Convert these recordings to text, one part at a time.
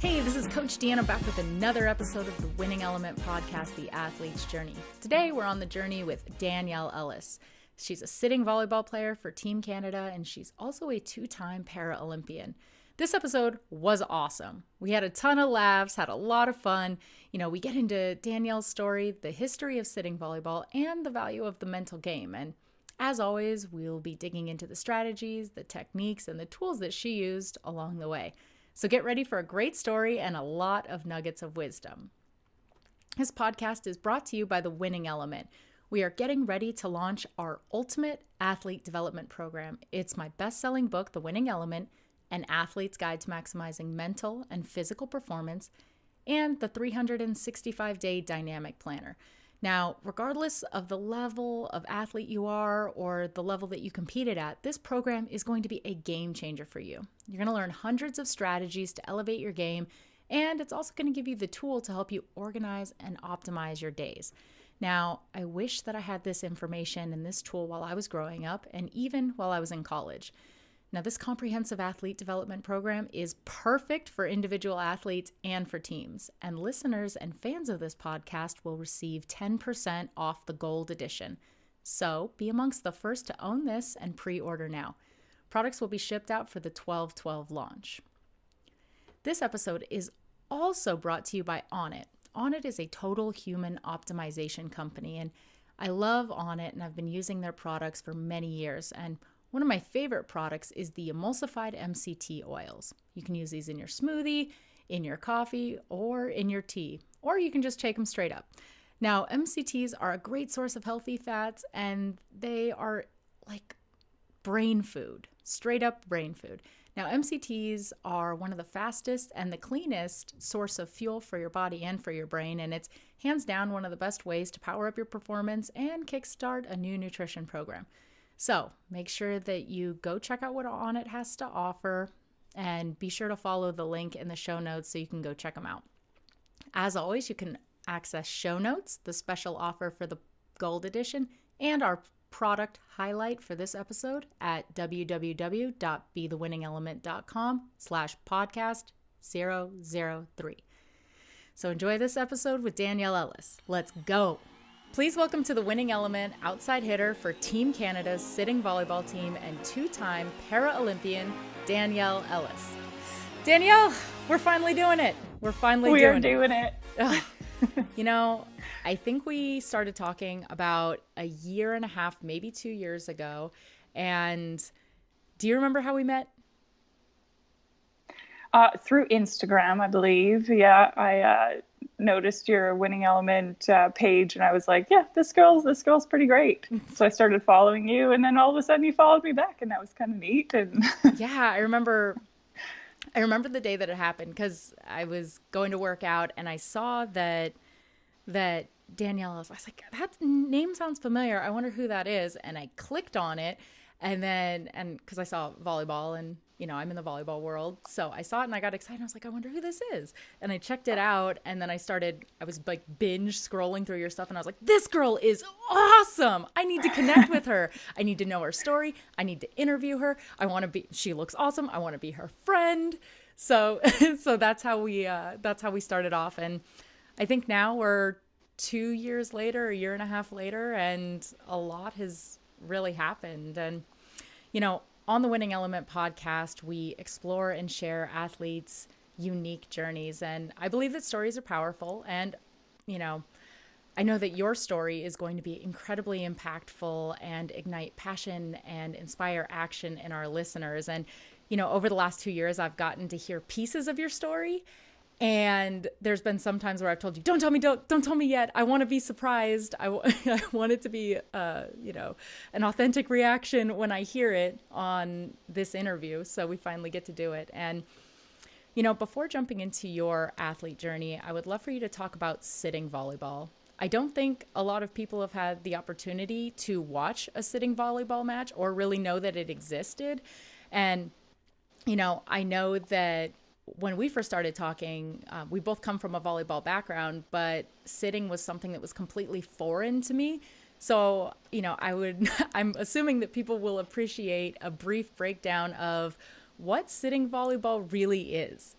Hey, this is Coach Deanna back with another episode of the Winning Element podcast, The Athlete's Journey. Today, we're on the journey with Danielle Ellis. She's a sitting volleyball player for Team Canada, and she's also a two-time Paralympian. This episode was awesome. We had a ton of laughs, had a lot of fun. We get into Danielle's story, the history of sitting volleyball, and the value of the mental game. And as always, we'll be digging into the strategies, the techniques, and the tools that she used along the way. So get ready for a great story and a lot of nuggets of wisdom. This podcast is brought to you by The Winning Element. We are getting ready to launch our ultimate athlete development program. It's my best-selling book, The Winning Element, An Athlete's Guide to Maximizing Mental and Physical Performance, and the 365-day Dynamic Planner. Now, regardless of the level of athlete you are or the level that you competed at, this program is going to be a game changer for you. You're going to learn hundreds of strategies to elevate your game, and it's also going to give you the tool to help you organize and optimize your days. Now, I wish that I had this information and this tool while I was growing up and even while I was in college. Now, this comprehensive athlete development program is perfect for individual athletes and for teams. And listeners and fans of this podcast will receive 10% off the Gold Edition. So be amongst the first to own this and pre-order now. Products will be shipped out for the 12/12 launch. This episode is also brought to you by Onnit. Onnit is a total human optimization company, and I love Onnit, and I've been using their products for many years. And one of my favorite products is the emulsified MCT oils. You can use these in your smoothie, in your coffee, or in your tea, or you can just take them straight up. Now, MCTs are a great source of healthy fats, and they are like brain food, straight up brain food. Now, MCTs are one of the fastest and the cleanest source of fuel for your body and for your brain, and it's hands down one of the best ways to power up your performance and kickstart a new nutrition program. So make sure that you go check out what Onnit has to offer, and be sure to follow the link in the show notes so you can go check them out. As always, you can access show notes, the special offer for the Gold Edition, and our product highlight for this episode at www.bethewinningelement.com/podcast003. So enjoy this episode with Danielle Ellis. Let's go. Please welcome to the Winning Element outside hitter for Team Canada's sitting volleyball team and two-time Paralympian, Danielle Ellis. Danielle, we're finally doing it. We are doing it. I think we started talking about a year and a half, maybe 2 years ago. And do you remember how we met? Through Instagram, I believe. Yeah, I noticed your Winning Element page, and I was like, yeah, this girl's pretty great. So I started following you, and then all of a sudden you followed me back, and that was kind of neat. And yeah, I remember the day that it happened, because I was going to work out and I saw that Danielle, I was like, that name sounds familiar. I wonder who that is. And I clicked on it, and because I saw volleyball, and I'm in the volleyball world. So I saw it and I got excited. I was like, I wonder who this is. And I checked it out, and then I was like binge scrolling through your stuff, and I was like, this girl is awesome. I need to connect with her. I need to know her story. I need to interview her. She looks awesome. I want to be her friend. So that's how we started off. And I think now we're 2 years later, a year and a half later, and a lot has really happened. And, on the Winning Element podcast, we explore and share athletes' unique journeys. And I believe that stories are powerful. And, I know that your story is going to be incredibly impactful and ignite passion and inspire action in our listeners. And, over the last 2 years, I've gotten to hear pieces of your story. And there's been some times where I've told you, don't tell me yet. I want to be surprised. I want it to be, an authentic reaction when I hear it on this interview. So we finally get to do it. And, before jumping into your athlete journey, I would love for you to talk about sitting volleyball. I don't think a lot of people have had the opportunity to watch a sitting volleyball match or really know that it existed. And, I know that when we first started talking, we both come from a volleyball background, but sitting was something that was completely foreign to me. So, I'm assuming that people will appreciate a brief breakdown of what sitting volleyball really is.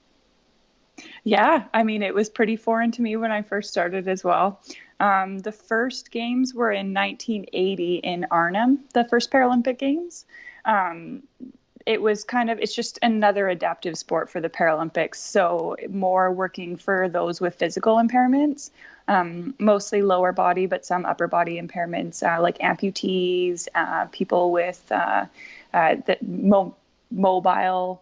Yeah, I mean, it was pretty foreign to me when I first started as well. The first games were in 1980 in Arnhem, the first Paralympic Games. Um, it was it's just another adaptive sport for the Paralympics. So more working for those with physical impairments, mostly lower body, but some upper body impairments, like amputees, people with mobile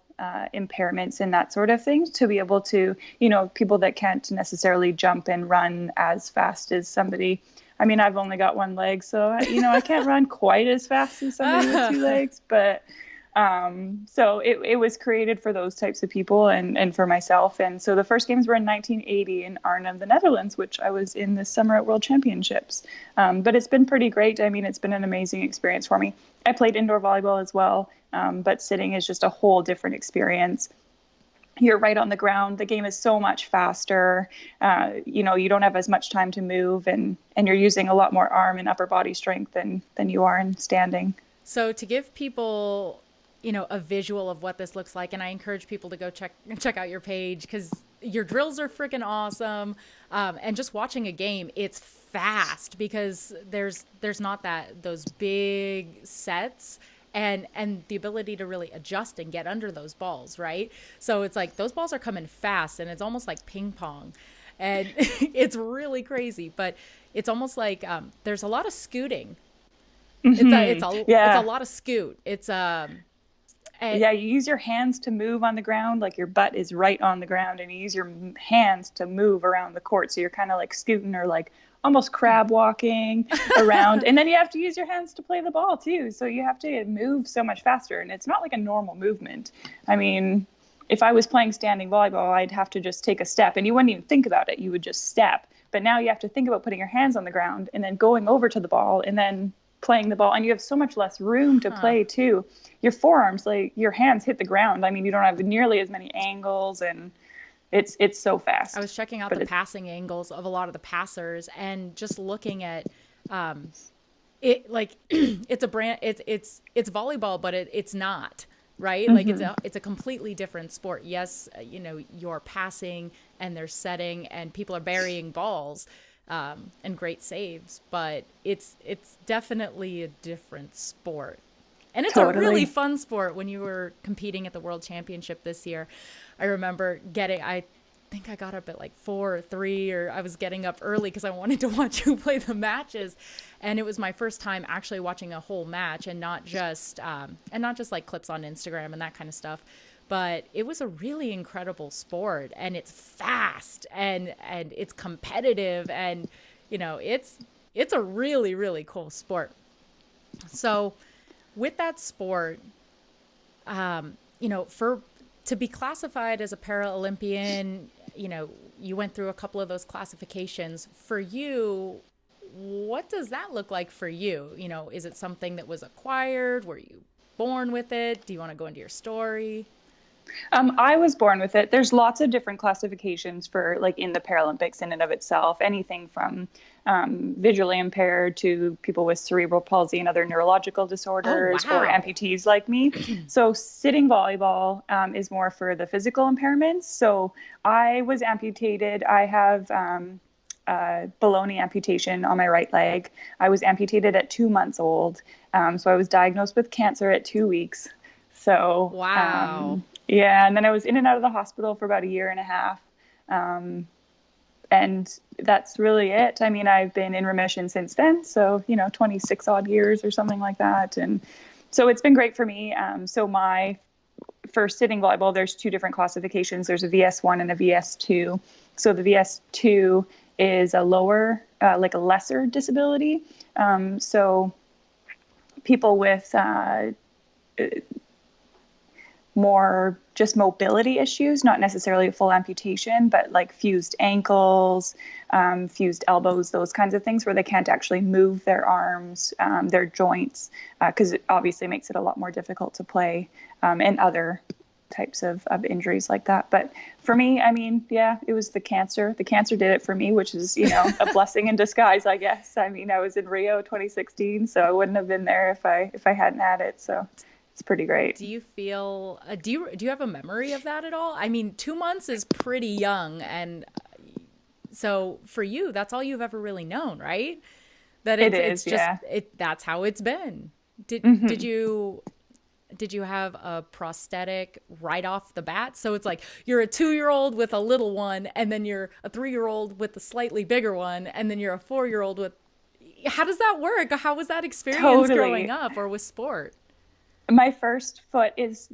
impairments and that sort of thing, to be able to, people that can't necessarily jump and run as fast as somebody. I mean, I've only got one leg, so, I can't run quite as fast as somebody with two legs, but so it was created for those types of people and for myself. And so the first games were in 1980 in Arnhem, the Netherlands, which I was in this summer at World Championships. But it's been pretty great. I mean, it's been an amazing experience for me. I played indoor volleyball as well, but sitting is just a whole different experience. You're right on the ground. The game is so much faster. You don't have as much time to move, and you're using a lot more arm and upper body strength than you are in standing. So to give people, a visual of what this looks like, and I encourage people to go check out your page, because your drills are freaking awesome. And just watching a game, it's fast because there's not those big sets. And the ability to really adjust and get under those balls, right? So it's like those balls are coming fast, and it's almost like ping pong, and it's really crazy. But it's almost like there's a lot of scooting. Mm-hmm. It's a lot of scoot. You use your hands to move on the ground, like your butt is right on the ground, and you use your hands to move around the court. So you're kind of like scooting, or like almost crab walking around. And then you have to use your hands to play the ball too. So you have to move so much faster, and it's not like a normal movement. I mean, if I was playing standing volleyball, I'd have to just take a step, and you wouldn't even think about it. You would just step. But now you have to think about putting your hands on the ground and then going over to the ball and then playing the ball. And you have so much less room to play too. Your forearms, like your hands hit the ground. I mean, you don't have nearly as many angles, and it's so fast. I was checking out the passing angles of a lot of the passers, and just looking at it, like it's a brand, it's volleyball, but it's not, right? Mm-hmm. Like it's a completely different sport. Yes, you're passing and they're setting and people are burying balls and great saves, but it's definitely a different sport. And it's totally a really fun sport. When you were competing at the World Championship this year, I remember I think I got up at like 4 or 3, or I was getting up early because I wanted to watch you play the matches. And it was my first time actually watching a whole match, and not just like clips on Instagram and that kind of stuff. But it was a really incredible sport, and it's fast and it's competitive, and it's a really, really cool sport. So with that sport, to be classified as a Paralympian, you went through a couple of those classifications. For you, what does that look like for you? Is it something that was acquired? Were you born with it? Do you want to go into your story? I was born with it. There's lots of different classifications for, like, in the Paralympics in and of itself, anything from visually impaired to people with cerebral palsy and other neurological disorders, or amputees like me. So sitting volleyball is more for the physical impairments. So I was amputated. I have below-knee amputation on my right leg. I was amputated at 2 months old. So I was diagnosed with cancer at 2 weeks. So wow. Yeah, and then I was in and out of the hospital for about 1.5 years. And that's really it. I mean, I've been in remission since then. So, 26 odd years or something like that. And so it's been great for me. So for sitting volleyball, there's 2 different classifications. There's a VS1 and a VS2. So the VS2 is a lower, like a lesser disability. So people with more just mobility issues, not necessarily a full amputation, but like fused ankles, fused elbows, those kinds of things where they can't actually move their arms, their joints, because it obviously makes it a lot more difficult to play, and other types of injuries like that. But for me, I mean, yeah, it was the cancer. The cancer did it for me, which is, a blessing in disguise, I guess. I mean, I was in Rio 2016, so I wouldn't have been there if I hadn't had it. So it's pretty great. Do you feel, do you have a memory of that at all? I mean, 2 months is pretty young. And so for you, that's all you've ever really known, right? That it's just, yeah. That's how it's been. Did you have a prosthetic right off the bat? So it's like you're a 2-year-old with a little one, and then you're a 3-year-old with a slightly bigger one, and then you're a 4-year-old with, how does that work? How was that experience growing up or with sport? My first foot it's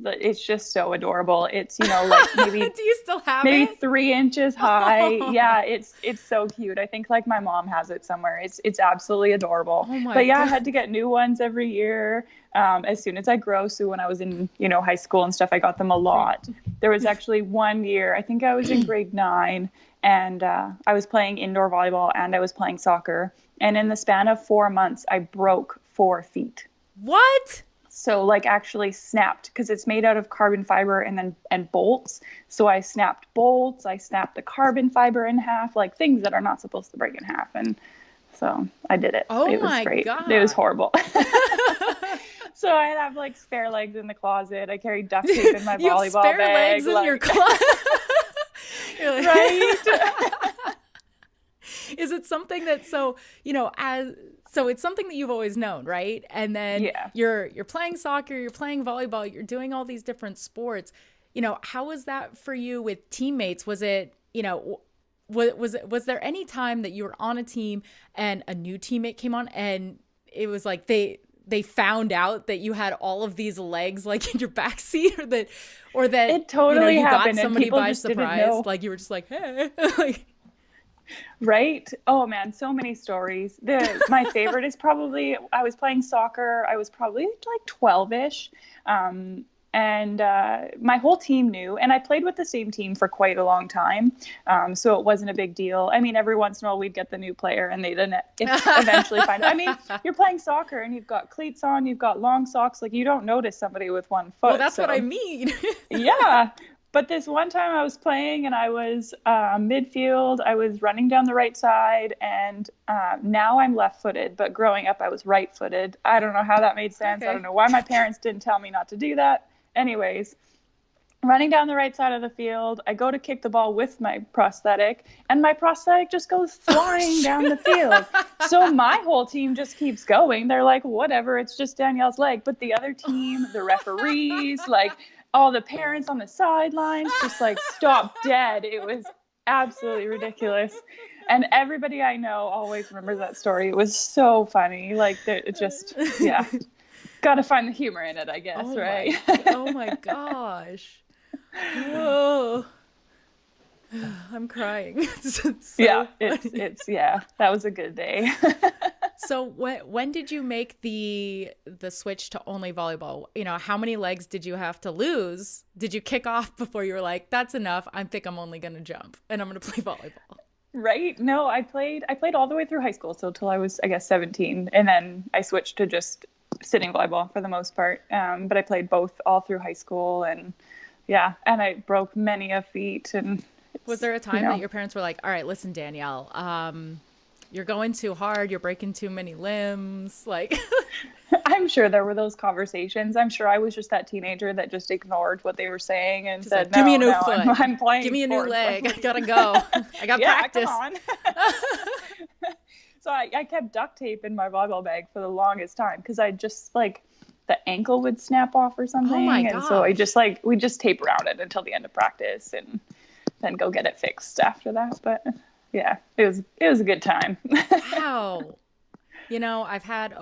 just so adorable. It's, like maybe do you still have maybe it? 3 inches high. Yeah, it's so cute. I think like my mom has it somewhere. It's absolutely adorable. Oh my but yeah, God. I had to get new ones every year. As soon as I grow. So when I was in, high school and stuff, I got them a lot. There was actually one year, I think I was in grade 9, and I was playing indoor volleyball and I was playing soccer. And in the span of 4 months, I broke 4 feet. What? So like actually snapped, because it's made out of carbon fiber and bolts. So I snapped bolts, I snapped the carbon fiber in half, like things that are not supposed to break in half. And so I did it. Oh it was my great. God. It was horrible. So I'd have like spare legs in the closet. I carried duct tape in my You have volleyball spare bag. legs in your closet. Right. Is it something that, so it's something that you've always known, right? And then you're playing soccer, you're playing volleyball, you're doing all these different sports. How was that for you with teammates? Was it, was there any time that you were on a team and a new teammate came on and it was like they found out that you had all of these legs like in your backseat, or that it totally you happened, got somebody and people by just didn't surprise, know. like you were just like, hey. Like, right? Oh man, so many stories. My favorite is probably, I was playing soccer. I was probably like 12-ish. And my whole team knew, and I played with the same team for quite a long time. So it wasn't a big deal. I mean, every once in a while we'd get the new player and they didn't eventually find it. I mean, you're playing soccer and you've got cleats on, you've got long socks. Like you don't notice somebody with one foot. Well, that's what I mean. Yeah. But this one time I was playing and I was midfield. I was running down the right side, and now I'm left-footed. But growing up, I was right-footed. I don't know how that made sense. Okay. I don't know why my parents didn't tell me not to do that. Anyways, running down the right side of the field, I go to kick the ball with my prosthetic, and my prosthetic just goes flying down the field. So my whole team just keeps going. They're like, whatever, it's just Danielle's leg. But the other team, the referees, like all the parents on the sidelines just like stopped dead. It was absolutely ridiculous. And everybody I know always remembers that story. It was so funny. Like it just, yeah. Got to find the humor in it, I guess, right? Oh my gosh. Whoa. I'm crying. It's so yeah, funny. that was a good day. So when did you make the switch to only volleyball? How many legs did you have to lose? Did you kick off before you were like, that's enough, I think I'm only going to jump and I'm going to play volleyball? Right. No, I played all the way through high school. So till I was, I guess, 17. And then I switched to just sitting volleyball for the most part. But I played both all through high school, and and I broke many a feet. And was there a time that your parents were like, all right, listen, Danielle, you're going too hard, you're breaking too many limbs? Like, I'm sure there were those conversations. I'm sure I was just that teenager that just ignored what they were saying and just said, like, give me a new foot. I'm playing. Give me a new leg. I gotta go. I got practice. Come on. So I kept duct tape in my volleyball bag for the longest time because I just like the ankle would snap off or something. Oh my and gosh. so we just tape around it until the end of practice and then go get it fixed after that. But yeah, it was a good time. Wow. I've had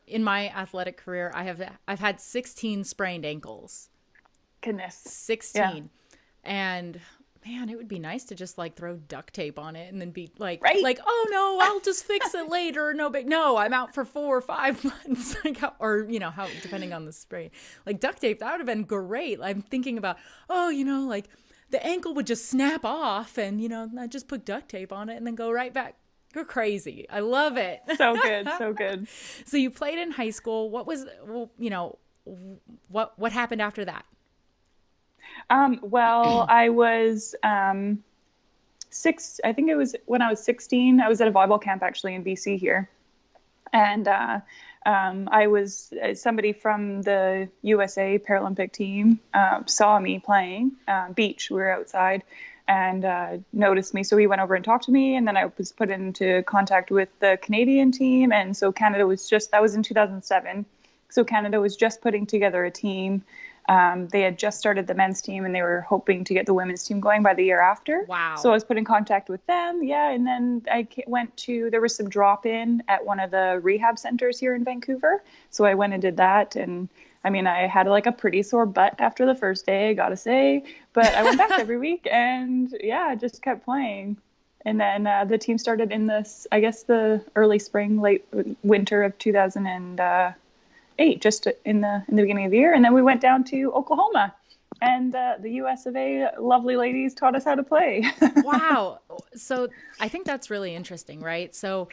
in my athletic career, I've had 16 sprained ankles. Goodness. 16. Yeah. And man, it would be nice to just like throw duct tape on it and then be like, right? Like, oh no, I'll just fix it later. No, I'm out for 4 or 5 months. Or how, depending on the sprain, like duct tape, that would have been great. I'm thinking about, like the ankle would just snap off and, I just put duct tape on it and then go right back. You're crazy. I love it. So good. So good. So you played in high school. What was, what happened after that? Well, I was I think it was when I was 16. I was at a volleyball camp actually in BC here. And I was somebody from the USA Paralympic team saw me playing beach. We were outside and noticed me. So he went over and talked to me. And then I was put into contact with the Canadian team. And so Canada was that was in 2007. So Canada was just putting together a team. They had just started the men's team and they were hoping to get the women's team going by the year after. Wow. So I was put in contact with them. Yeah. And then there was some drop-in at one of the rehab centers here in Vancouver. So I went and did that. And I mean, I had like a pretty sore butt after the first day, I gotta say, but I went back every week and yeah, just kept playing. And then the team started in the early spring, late winter of 2008, just in the beginning of the year. And then we went down to Oklahoma and the US of A lovely ladies taught us how to play. Wow. So I think that's really interesting, right? So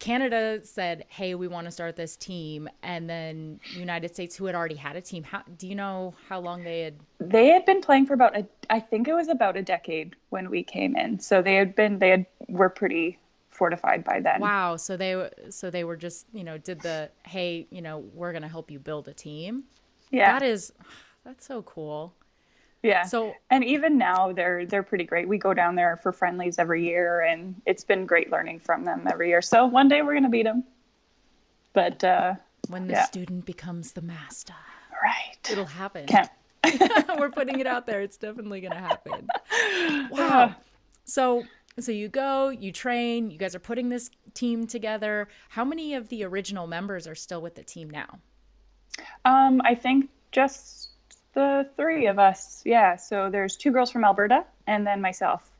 Canada said, hey, we want to start this team. And then United States, who had already had a team, do you know how long they had? They had been playing for I think it was about a decade when we came in. So were pretty fortified by then. Wow. So they were just, did the, hey, we're going to help you build a team. Yeah. That's so cool. Yeah. So, and even now they're pretty great. We go down there for friendlies every year and it's been great learning from them every year. So one day we're going to beat them. But when the student becomes the master. Right. It'll happen. Can't. We're putting it out there. It's definitely going to happen. Wow. So you go, you train, you guys are putting this team together. How many of the original members are still with the team now? I think just the three of us. Yeah. So there's 2 girls from Alberta and then myself.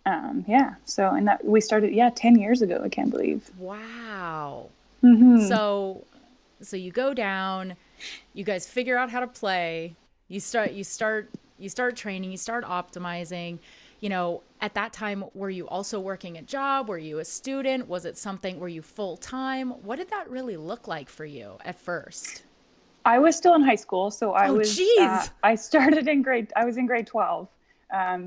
Yeah. So, and that we started, 10 years ago, I can't believe. Wow. Mm-hmm. So you go down, you guys figure out how to play, you start training, you start optimizing. At that time, were you also working a job? Were you a student? Were you full time? What did that really look like for you at first? I was still in high school. So I was in grade 12.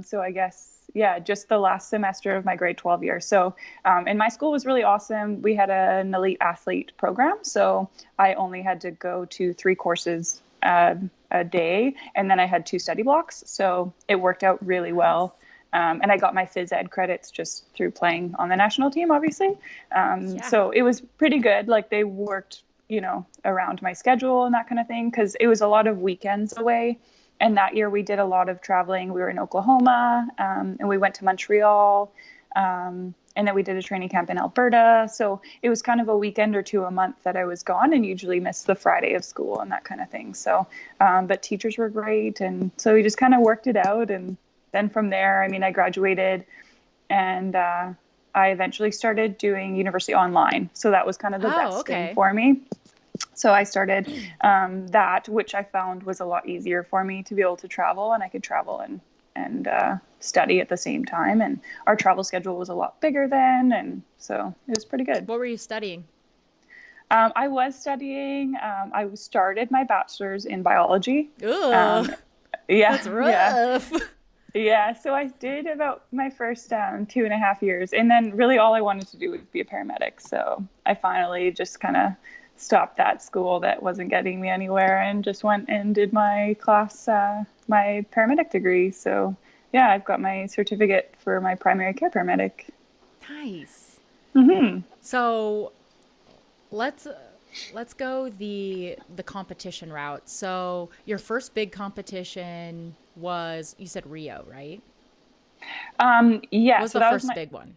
So I guess, just the last semester of my grade 12 year. So, and my school was really awesome. We had an elite athlete program. So I only had to go to 3 courses a day. And then I had 2 study blocks. So it worked out really well. And I got my phys ed credits just through playing on the national team, obviously. So it was pretty good. Like they worked, around my schedule and that kind of thing, because it was a lot of weekends away. And that year we did a lot of traveling. We were in Oklahoma and we went to Montreal. And then we did a training camp in Alberta. So it was kind of a weekend or 2 a month that I was gone and usually missed the Friday of school and that kind of thing. So, but teachers were great. And so we just kind of worked it out. And then from there, I graduated and I eventually started doing university online. So that was kind of the best thing for me. So I started that, which I found was a lot easier for me to be able to travel, and I could travel and study at the same time. And our travel schedule was a lot bigger then. And so it was pretty good. What were you studying? I was studying, I started my bachelor's in biology. Ooh, that's rough. Yeah, so I did about my first 2.5 years. And then really all I wanted to do was be a paramedic. So I finally just kind of stopped that school that wasn't getting me anywhere and just went and did my my paramedic degree. So yeah, I've got my certificate for my primary care paramedic. Nice. Mm-hmm. So let's go the competition route. So your first big competition was, you said Rio, right? Yeah. What was the first big one?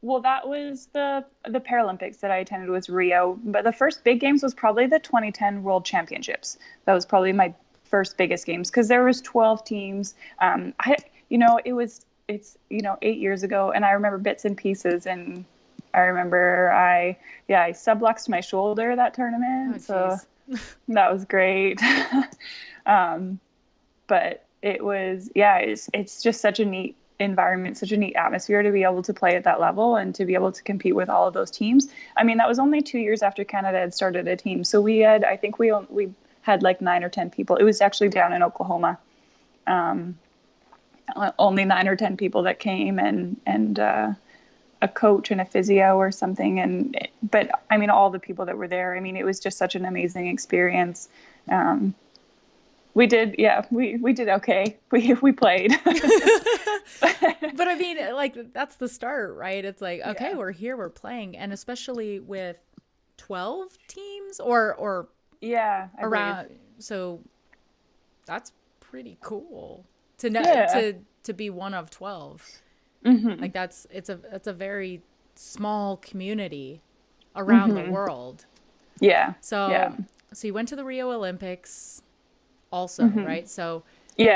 Well, that was the Paralympics that I attended was Rio, but the first big games was probably the 2010 World Championships. That was probably my first biggest games because there was 12 teams. It's 8 years ago, and I remember bits and pieces, and I remember I subluxed my shoulder that tournament, so that was great. But it was, it's just such a neat environment, such a neat atmosphere to be able to play at that level and to be able to compete with all of those teams. That was only 2 years after Canada had started a team. So we had like 9 or 10 people. It was actually down in Oklahoma. Only 9 or 10 people that came and a coach and a physio or something. But I mean, all the people that were there, I mean, it was just such an amazing experience. We did okay. We played. But I mean, like, that's the start, right? It's like, okay, we're here, we're playing. And especially with 12 teams or around. So that's pretty cool to know, to be one of 12. Mm-hmm. Like it's a very small community around the world. Yeah. So you went to the Rio Olympics also, right? So you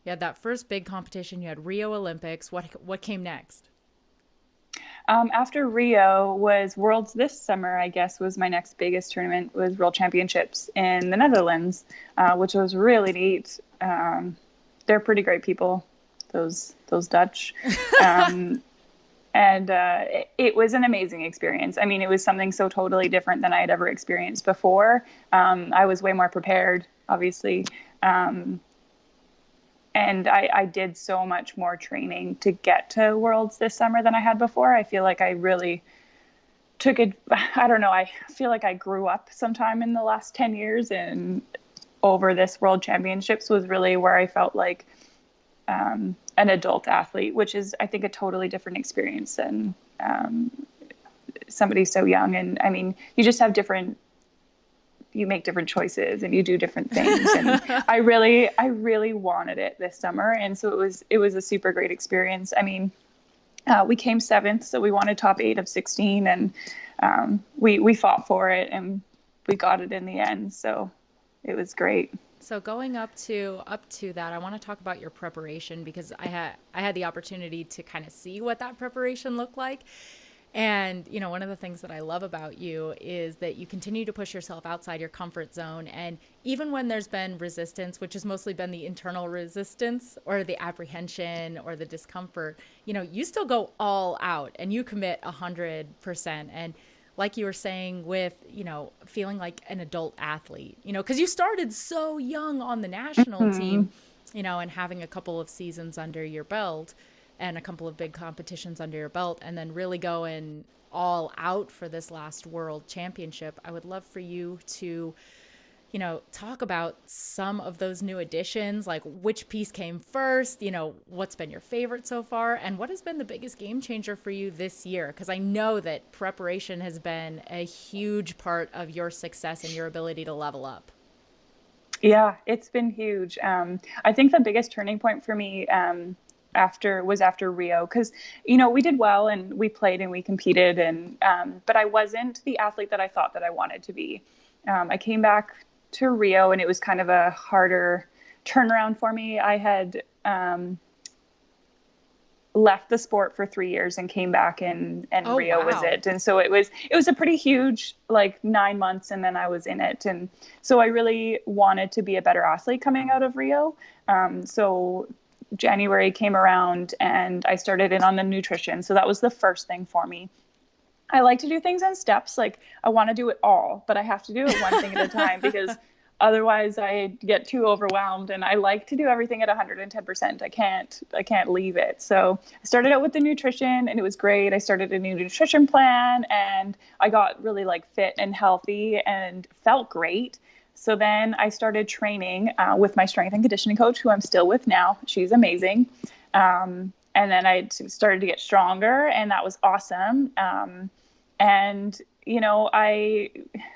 had that first big competition, you had Rio Olympics. What came next? After Rio was Worlds this summer, I guess, was my next biggest tournament, was World Championships in the Netherlands, which was really neat. They're pretty great people, those Dutch. And it was an amazing experience. I mean, it was something so totally different than I had ever experienced before. I was way more prepared, obviously. And I did so much more training to get to Worlds this summer than I had before. I feel like I really took it. I don't know. I feel like I grew up sometime in the last 10 years, and over this World Championships was really where I felt like an adult athlete, which is, I think, a totally different experience than somebody so young. And I mean, you just have you make different choices and you do different things. And I really wanted it this summer. And so it was a super great experience. I mean, we came 7th, so we wanted top 8 of 16, and we fought for it and we got it in the end. So it was great. So going up to that, I want to talk about your preparation, because I had the opportunity to kind of see what that preparation looked like. And, you know, one of the things that I love about you is that you continue to push yourself outside your comfort zone. And even when there's been resistance, which has mostly been the internal resistance or the apprehension or the discomfort, you know, you still go all out and you commit 100%. And like you were saying with, you know, feeling like an adult athlete, you know, because you started so young on the national team, you know, and having a couple of seasons under your belt and a couple of big competitions under your belt, and then really going all out for this last World Championship. I would love for you to, you know, talk about some of those new additions, like which piece came first, you know, what's been your favorite so far, and what has been the biggest game changer for you this year? Because I know that preparation has been a huge part of your success and your ability to level up. Yeah, it's been huge. I think the biggest turning point for me after Rio, because, you know, we did well and we played and we competed, and but I wasn't the athlete that I thought that I wanted to be. I came back to Rio and it was kind of a harder turnaround for me. I had left the sport for 3 years and came back, and Rio was it. And so it was a pretty huge, like, 9 months, and then I was in it. And so I really wanted to be a better athlete coming out of Rio. So January came around and I started in on the nutrition. So that was the first thing for me. I like to do things in steps. Like, I want to do it all, but I have to do it one thing at a time, because otherwise I get too overwhelmed, and I like to do everything at 110%. I can't leave it. So I started out with the nutrition and it was great. I started a new nutrition plan and I got really, like, fit and healthy and felt great. So then I started training with my strength and conditioning coach, who I'm still with now. She's amazing. And then I started to get stronger, and that was awesome. And, you know,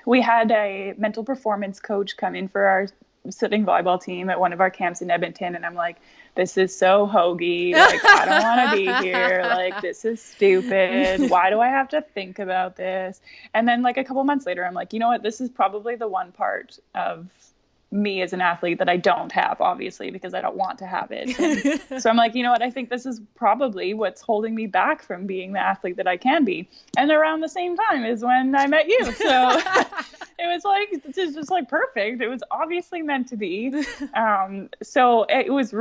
we had a mental performance coach come in for our sitting volleyball team at one of our camps in Edmonton. And I'm like, this is so hokey. Like, I don't want to be here. Like, this is stupid. Why do I have to think about this? And then, like, a couple months later, I'm like, you know what? This is probably the one part of me as an athlete that I don't have, obviously, because I don't want to have it. And so I'm like, you know what? I think this is probably what's holding me back from being the athlete that I can be. And around the same time is when I met you. So it was like, this is just, like, perfect. It was obviously meant to be. So it was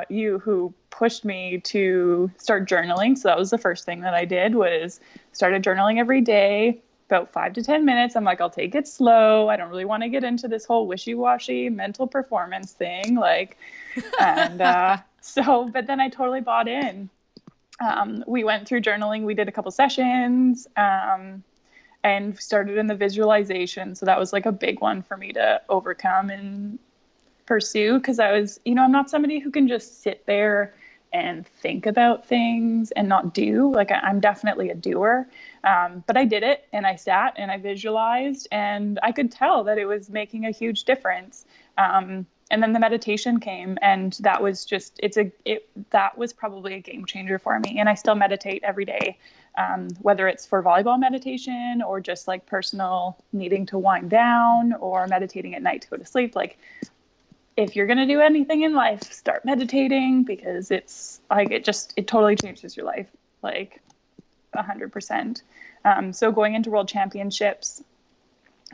you who pushed me to start journaling. So that was the first thing that I did, was started journaling every day, about 5 to 10 minutes. I'm like, I'll take it slow. I don't really want to get into this whole wishy-washy mental performance thing. Like, and but then I totally bought in. We went through journaling. We did a couple sessions, and started in the visualization. So that was like a big one for me to overcome and pursue, because I was, I'm not somebody who can just sit there and think about things and not do. Like, I'm definitely a doer. But I did it, and I sat and I visualized, and I could tell that it was making a huge difference. And then the meditation came, and that was just, that was probably a game changer for me. And I still meditate every day, whether it's for volleyball meditation or just like personal needing to wind down, or meditating at night to go to sleep. Like, if you're going to do anything in life, start meditating, because it's like, it totally changes your life, like 100%. So going into world championships,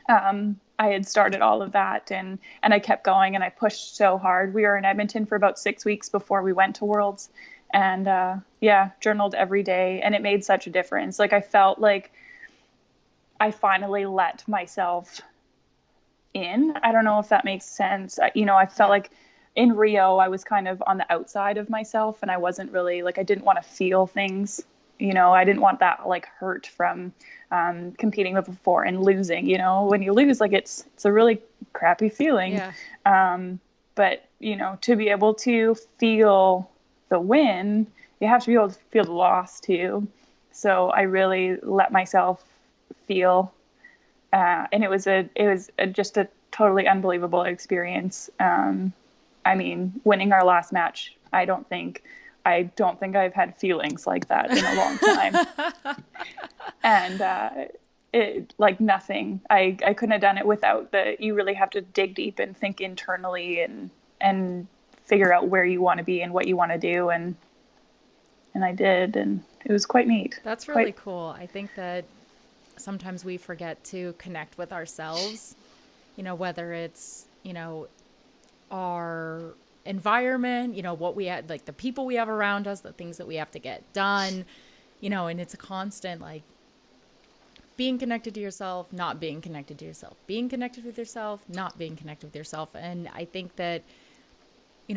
I had started all of that, and I kept going, and I pushed so hard. We were in Edmonton for about 6 weeks before we went to Worlds, and journaled every day, and it made such a difference. Like, I felt like I finally let myself in. I don't know if that makes sense. I felt like in Rio, I was kind of on the outside of myself, and I wasn't really, like, I didn't want to feel things. I didn't want that like hurt from competing before and losing. When you lose, like, it's a really crappy feeling. Yeah. But to be able to feel the win, you have to be able to feel the loss too. So I really let myself feel, and it was just a totally unbelievable experience. Winning our last match, I don't think I've had feelings like that in a long time. And it, like, nothing. I couldn't have done it without you really have to dig deep and think internally and figure out where you want to be and what you want to do. And I did, and it was quite neat. That's really cool. I think that sometimes we forget to connect with ourselves, whether it's, our environment, what we had, like the people we have around us, the things that we have to get done, and it's a constant, like, being connected to yourself, not being connected to yourself, being connected with yourself, not being connected with yourself. And I think that,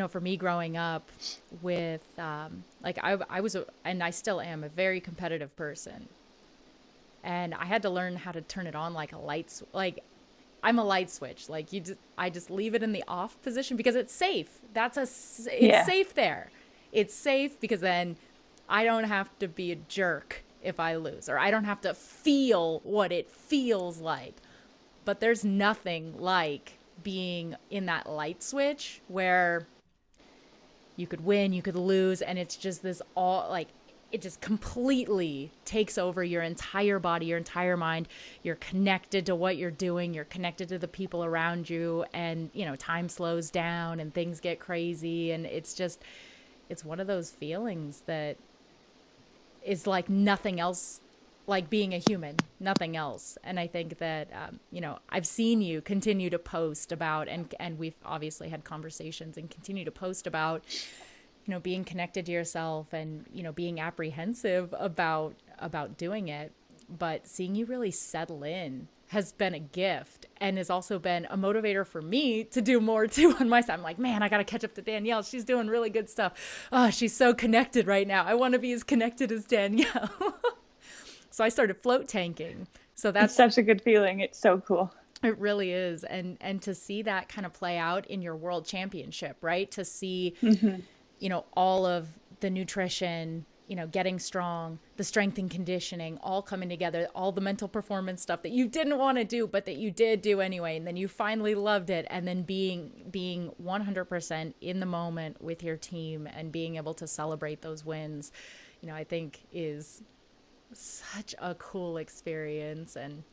for me growing up with, I was, and I still am, a very competitive person. And I had to learn how to turn it on like a light, like, I'm a light switch. Like, I just leave it in the off position because it's safe. It's safe there. It's safe because then I don't have to be a jerk if I lose, or I don't have to feel what it feels like. But there's nothing like being in that light switch where you could win, you could lose, and it's just this all, like, it just completely takes over your entire body, your entire mind. You're connected to what you're doing. You're connected to the people around you, and, time slows down and things get crazy. And it's one of those feelings that is like nothing else, like being a human, nothing else. And I think that, I've seen you continue to post about, and we've obviously had conversations and continue to post about, being connected to yourself and, being apprehensive about doing it. But seeing you really settle in has been a gift, and has also been a motivator for me to do more too on my side. I'm like, man, I got to catch up to Danielle. She's doing really good stuff. Oh, she's so connected right now. I want to be as connected as Danielle. So I started float tanking. So that's such a good feeling. It's so cool. It really is. And to see that kind of play out in your world championship, right? To see, all of the nutrition, getting strong, the strength and conditioning, all coming together, all the mental performance stuff that you didn't want to do, but that you did do anyway. And then you finally loved it. And then being 100% in the moment with your team and being able to celebrate those wins, I think is such a cool experience. And,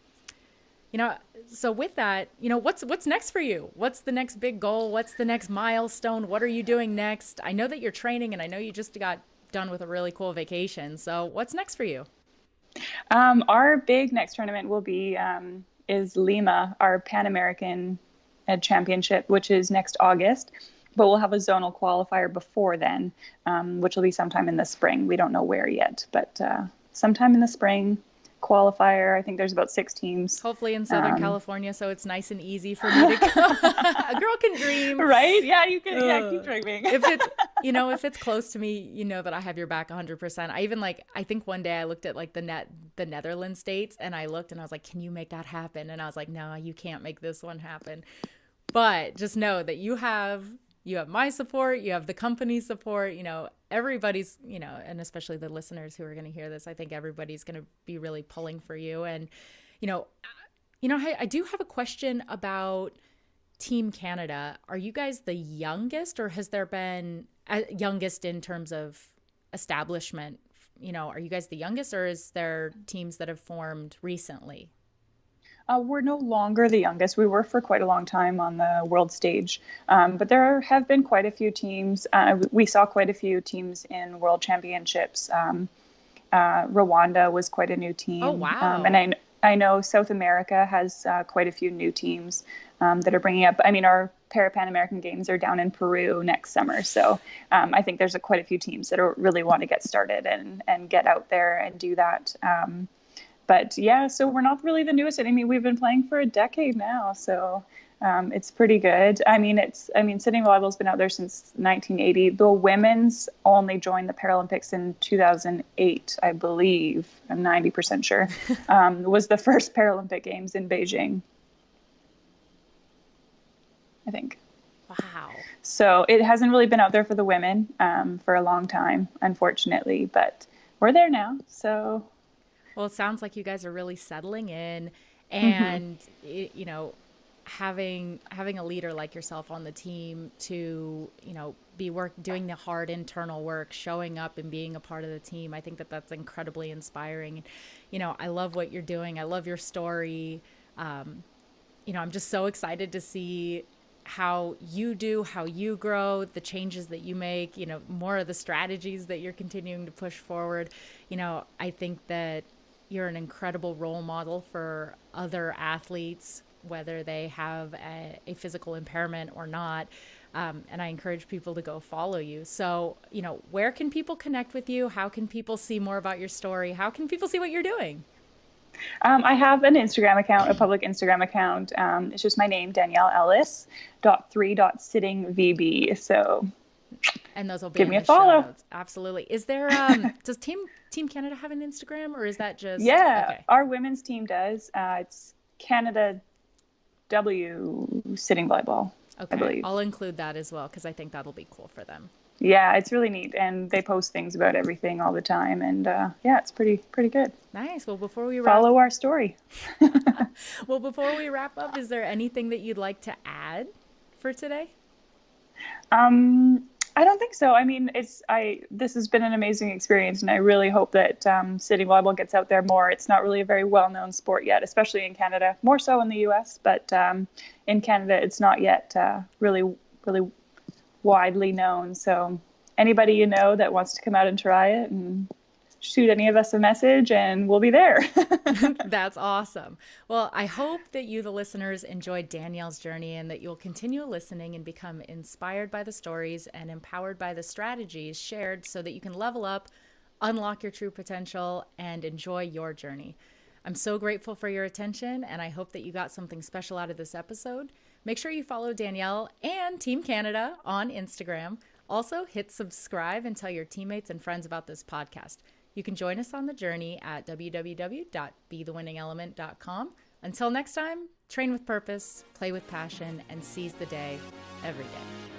so with that, what's next for you? What's the next big goal? What's the next milestone? What are you doing next? I know that you're training, and I know you just got done with a really cool vacation. So what's next for you? Our big next tournament will be, is Lima, our Pan American Championship, which is next August, but we'll have a zonal qualifier before then, which will be sometime in the spring. We don't know where yet, but, sometime in the spring. qualifier. I think there's about 6 teams. Hopefully in Southern California, so it's nice and easy for me to go. A girl can dream. Right? Yeah, you can keep dreaming. If it's close to me, you know that I have your back 100%. I think one day I looked at like the Netherlands states, and I looked and I was like, can you make that happen? And I was like, no, you can't make this one happen. But just know that you have my support, you have the company's support, everybody's, and especially the listeners who are going to hear this, I think everybody's going to be really pulling for you. And, I do have a question about Team Canada. Are you guys the youngest, or has there been youngest in terms of establishment? Are you guys the youngest, or is there teams that have formed recently? We're no longer the youngest. We were for quite a long time on the world stage, but there have been quite a few teams. We saw quite a few teams in world championships. Rwanda was quite a new team. Oh, wow. And I know South America has quite a few new teams that are bringing up. I mean, our Pan American Games are down in Peru next summer. So I think there's quite a few teams that really want to get started and get out there and do that. But yeah, so we're not really the newest. I mean, we've been playing for a decade now, so it's pretty good. Sitting volleyball's been out there since 1980. The women's only joined the Paralympics in 2008, I believe. I'm 90% sure. Was the first Paralympic Games in Beijing, I think. Wow. So it hasn't really been out there for the women for a long time, unfortunately, but we're there now. So. Well, it sounds like you guys are really settling in, and having a leader like yourself on the team to be doing the hard internal work, showing up and being a part of the team. I think that's incredibly inspiring. I love what you're doing. I love your story. I'm just so excited to see how you grow, the changes that you make, more of the strategies that you're continuing to push forward. I think that you're an incredible role model for other athletes, whether they have a physical impairment or not. And I encourage people to go follow you. So, where can people connect with you? How can people see more about your story? How can people see what you're doing? I have an Instagram account, a public Instagram account. It's just my name, Danielle Ellis, .3.sittingvb. So and those will be give me a follow. Absolutely. Is there does Team Canada have an Instagram, or is that just okay. Our women's team does. It's Canada W Sitting Volleyball. Okay, I believe. I'll include that as well because I think that'll be cool for them. Yeah, it's really neat, and they post things about everything all the time, and it's pretty good. Nice. Well, before we follow our story. Well, before we wrap up, is there anything that you'd like to add for today? I don't think so. I mean, this has been an amazing experience, and I really hope that sitting volleyball gets out there more. It's not really a very well-known sport yet, especially in Canada. More so in the U.S., but in Canada, it's not yet really widely known. So anybody that wants to come out and try it, and shoot any of us a message, and we'll be there. That's awesome. Well, I hope that you, the listeners, enjoyed Danielle's journey, and that you'll continue listening and become inspired by the stories and empowered by the strategies shared so that you can level up, unlock your true potential, and enjoy your journey. I'm so grateful for your attention, and I hope that you got something special out of this episode. Make sure you follow Danielle and Team Canada on Instagram. Also, hit subscribe and tell your teammates and friends about this podcast. You can join us on the journey at www.betheWinningElement.com. Until next time, train with purpose, play with passion, and seize the day every day.